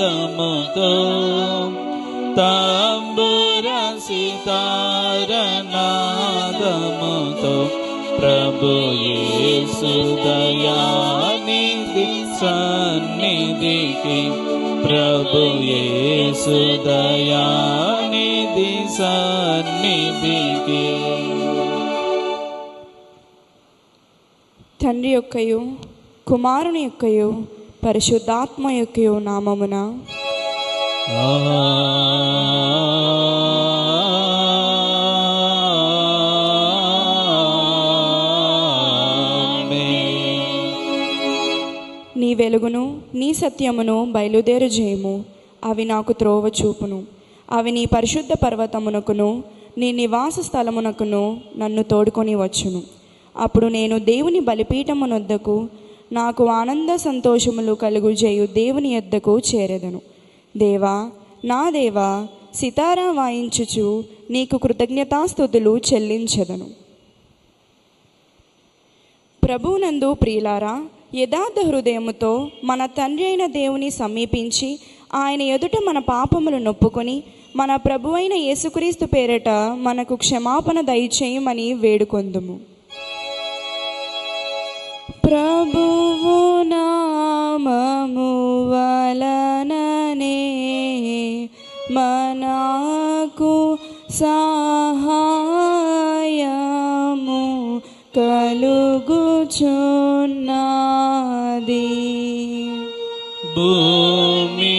నాదముతో తంబుర సితార నాదముతో ప్రభు యేసు దయానిధి సన్నిధికి ప్రభు యేసు దయానిధి సన్నిధికి. తండ్రి యొక్కయు కుమారుని యొక్కయు పరిశుద్ధాత్మ యొక్కయు నామమున నీ వెలుగును నీ సత్యమును బయలుదేరు చేయము. అవి నాకు త్రోవ చూపును. అవి నీ పరిశుద్ధ పర్వతమునకును నీ నివాస స్థలమునకును నన్ను తోడుకొని వచ్చును. అప్పుడు నేను దేవుని బలిపీఠమునొద్దకు నాకు ఆనంద సంతోషములు కలుగు చేయు దేవుని యొద్దకు చేరెదను. దేవా నా దేవా, సితారా వాయించుచు నీకు కృతజ్ఞతాస్తుతులు చెల్లించెదను. ప్రభువునందు ప్రియులారా, యథార్థ హృదయముతో మన తండ్రి అయిన దేవుని సమీపించి ఆయన ఎదుట మన పాపములు నొప్పుకొని మన ప్రభు అయిన యేసుక్రీస్తు పేరట మనకు క్షమాపణ దయచేయమని వేడుకొందుము. ప్రభువు నామము వలననే మనకు సహాయము కలుగుచున్నది. భూమి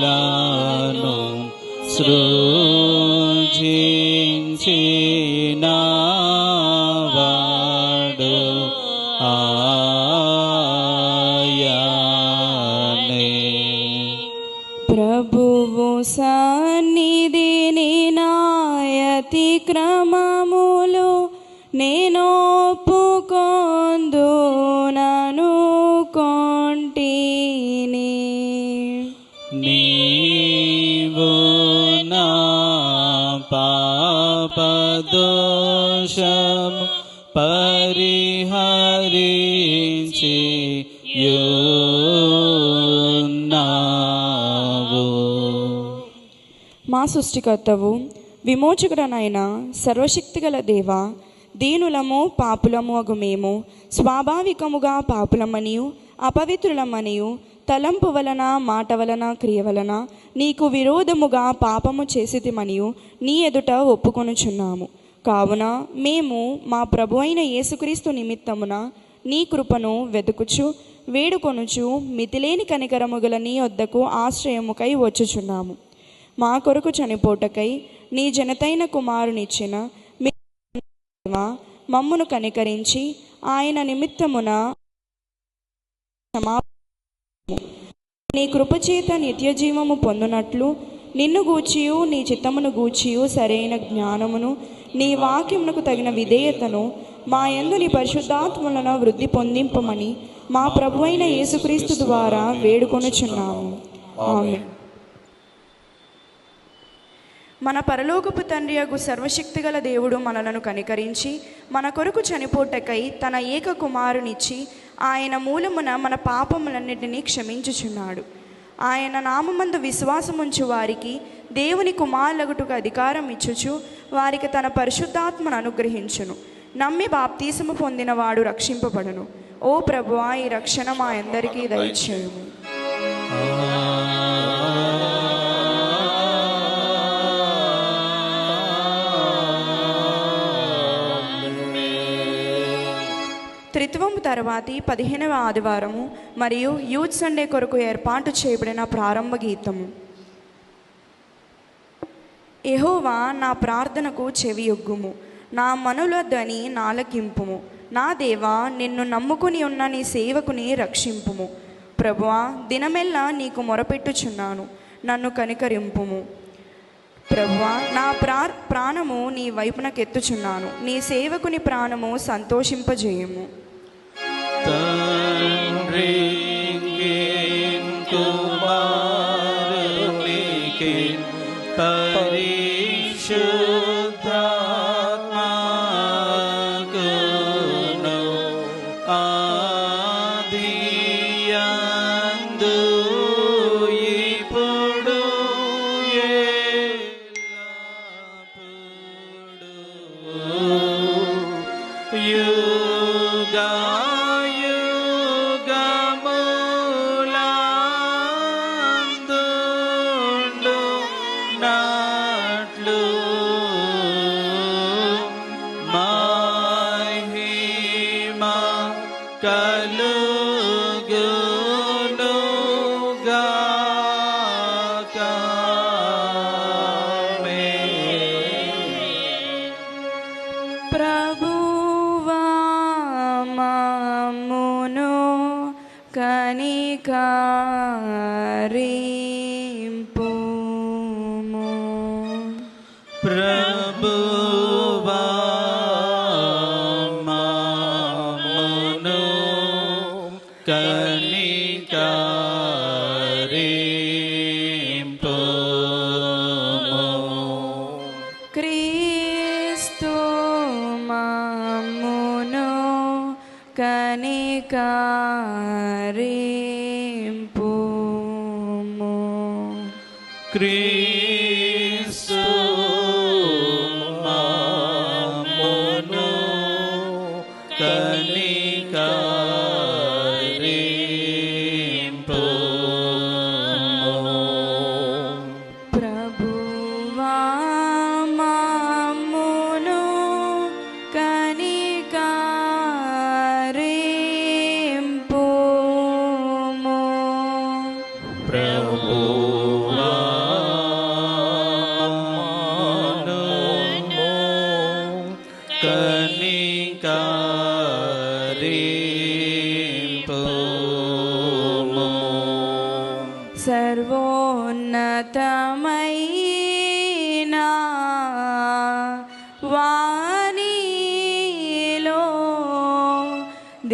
ఆకాశములను సృజించిన వాడు ఆయనే. ప్రభువు సన్నిధిని నాయతి క్రమములు నేనొప్పుకొందునను కొంటిని. నీవు నా పాపదోషము పరిహరించి యున్నావు. మా సృష్టికర్తవు విమోచకుడనైన సర్వశక్తిగల దేవా, దీనులము పాపులము అగు మేము స్వాభావికముగా పాపులమనియు అపవిత్రులమనియు తలంపు వలన మాట వలన క్రియ వలన నీకు విరోధముగా పాపము చేసితిమనియు నీ ఎదుట ఒప్పుకొనుచున్నాము. కావున మేము మా ప్రభు అయిన యేసుక్రీస్తు నిమిత్తమున నీ కృపను వెతుకుచు వేడుకొనుచు మితిలేని కనికరముగల నీ వద్దకు ఆశ్రయముకై వచ్చుచున్నాము. మా కొరకు చనిపోటకై నీ జనతైన కుమారునిచ్చిన మమ్మును కనికరించి ఆయన నిమిత్తమున నీ కృపచేత నిత్యజీవము పొందునట్లు నిన్ను గూర్చియు నీ చిత్తమును గూర్చియు సరైన జ్ఞానమును నీ వాక్యమునకు తగిన విధేయతను మా యందు నీ పరిశుద్ధాత్మలను వృద్ధి పొందింపమని మా ప్రభు అయిన యేసుక్రీస్తు ద్వారా వేడుకొనుచున్నాము. ఆమేన్. మన పరలోకపు తండ్రి యగు సర్వశక్తిగల దేవుడు మనలను కనికరించి మన కొరకు చనిపోటకై తన ఏక కుమారునిచ్చి ఆయన మూలమున మన పాపములన్నిటినీ క్షమించుచున్నాడు. ఆయన నామమందు విశ్వాసముంచు వారికి దేవుని కుమారులగుటకు అధికారం ఇచ్చుచు వారికి తన పరిశుద్ధాత్మను అనుగ్రహించును. నమ్మి బాప్తీసము పొందిన వాడు రక్షింపబడును. ఓ ప్రభువా, ఈ రక్షణ మా అందరికీ దయచేయుము. త్రిత్వము తర్వాతి 15వ ఆదివారము మరియు యూత్ సండే కొరకు ఏర్పాటు చేయబడిన ప్రారంభ గీతము. యెహోవా, నా ప్రార్థనకు చెవియొగ్గుము, నా మనుల ధ్వని నాలకింపుము. నా దేవా, నిన్ను నమ్ముకుని ఉన్న నీ సేవకుని రక్షింపుము. ప్రభువా, దినమెల్లా నీకు మొరపెట్టుచున్నాను, నన్ను కనికరింపుము. ప్రభువా, నా ప్రాణము నీ వైపునకెత్తుచున్నాను, నీ సేవకుని ప్రాణము సంతోషింపజేయము. పరిశుద్ధాత్మకును ఆది కనికరింపుము. ప్రభువా మమ్మును కనికరింపుము. క్రీస్తు మమ్మును కనికరింపుము. క్రీస్తు మమ్మును కనికరింపుము. ప్రభువా మమ్మును కనికరింపుము. ప్రభువా మమ్మును కనికరింపుము. సర్వోన్నతమైన వాణిలో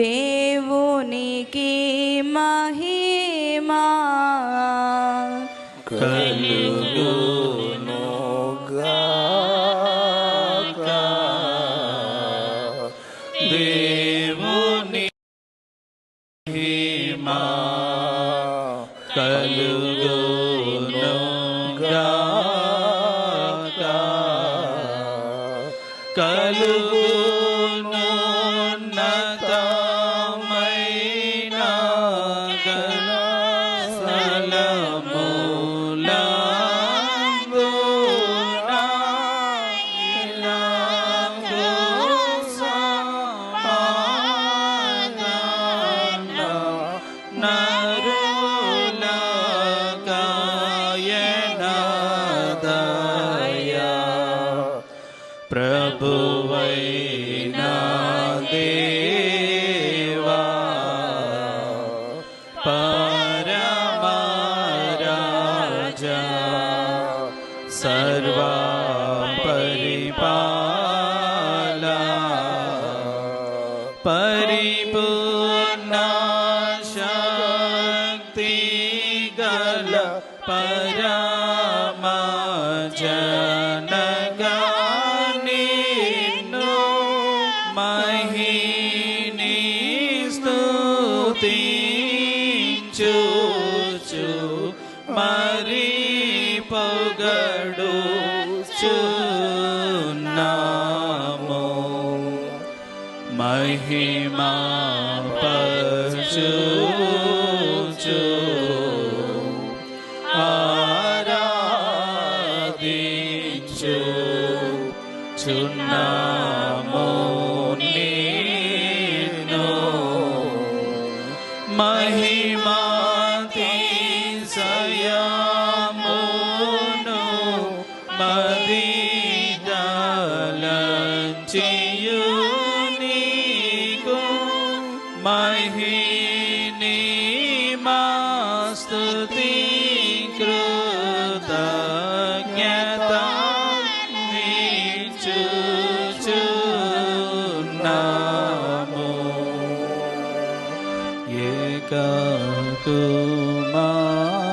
దేవునికి మహిమా కలుగునుగాక. దేవుని మహిమా కలుగునుగాక. కలుగునున్నతమైన స్థలములందున ఇలాగు సమాధాన నరులకాయనదయా. ప్రభువైన దేవా పరమరాజా సర్వా పరిపాలా పరిపూర్ణ శక్తి గల పరమా జనగా నిన్ను మహిని స్తుతించుచు మరి పొగడుచున్నాము. మహిమా పరచుచు ఆరాధించుచున్నాము నిన్ను. మహిమాతిశయమును మదిదలంచియు నీకు మహిని మా స్తుతి కృతజ్ఞత నీచుచున్నాము.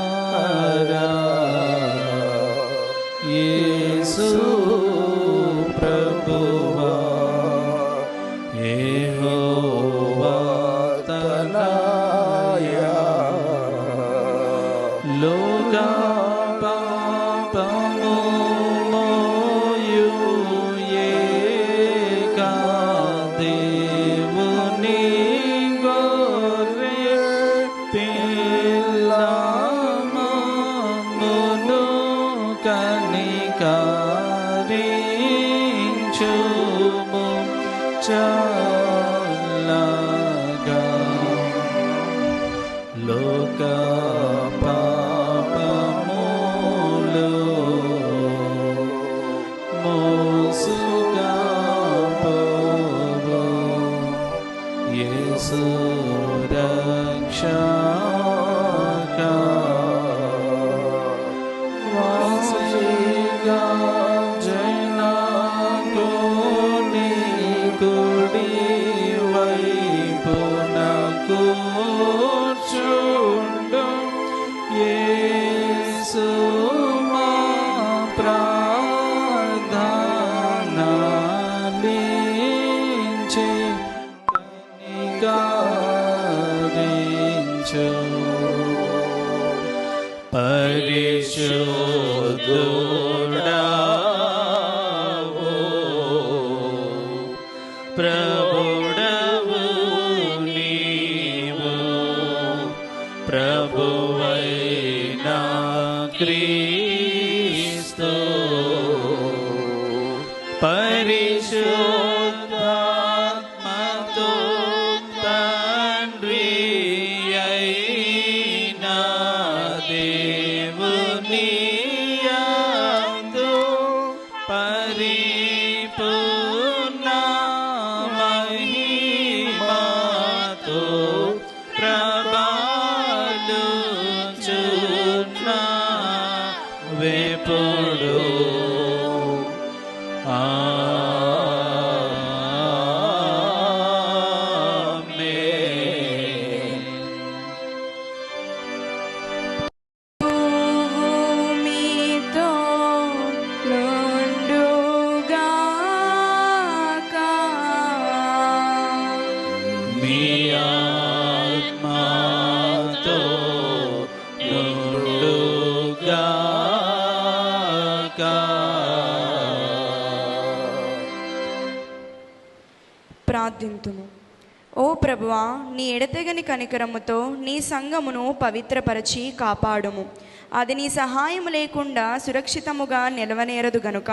ఏకకుమారా యేసు ప్రభువా యెహోవా తనయా లోక పాపము మోయు ఏకా దేవుని గొర్రె పిల్ల మమ్మును కనికరించుము చల్లగా. లోక పాపములు మోసుగా పోవు యేసు రక్ష కరుణించు. పరిశుద్ధుడా ప్రభుడవు నీవు, ప్రభువైన క్రీస్తు, పరిశుద్ధాత్మతో తండ్రి అయిన దేవుని యందు పరిపూర్ణ మహిమతో ప్రబలుచున్న వెప్పుడు ఆమేన్. భూమితో నుండుగాక, మీ ఆత్మతో నుండుగాక. ప్రార్థింతుము. ఓ ప్రభువా, నీ ఎడతెగని కనికరముతో నీ సంఘమును పవిత్రపరచి కాపాడుము. అది నీ సహాయము లేకుండా సురక్షితముగా నిలవనేరదు గనుక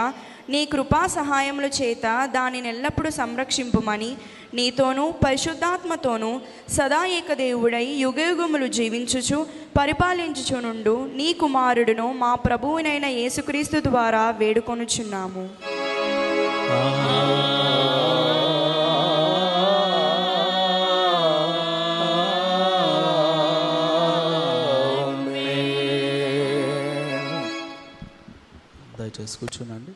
నీ కృపా సహాయముల చేత దానిని ఎల్లప్పుడూ సంరక్షింపుమని నీతోనూ పరిశుద్ధాత్మతోనూ సదా ఏకదేవుడై యుగయుగములు జీవించుచు పరిపాలించుచునుండు నీ కుమారుడును మా ప్రభువునైన యేసుక్రీస్తు ద్వారా వేడుకొనుచున్నాము. దయచేసి కూర్చోనండి.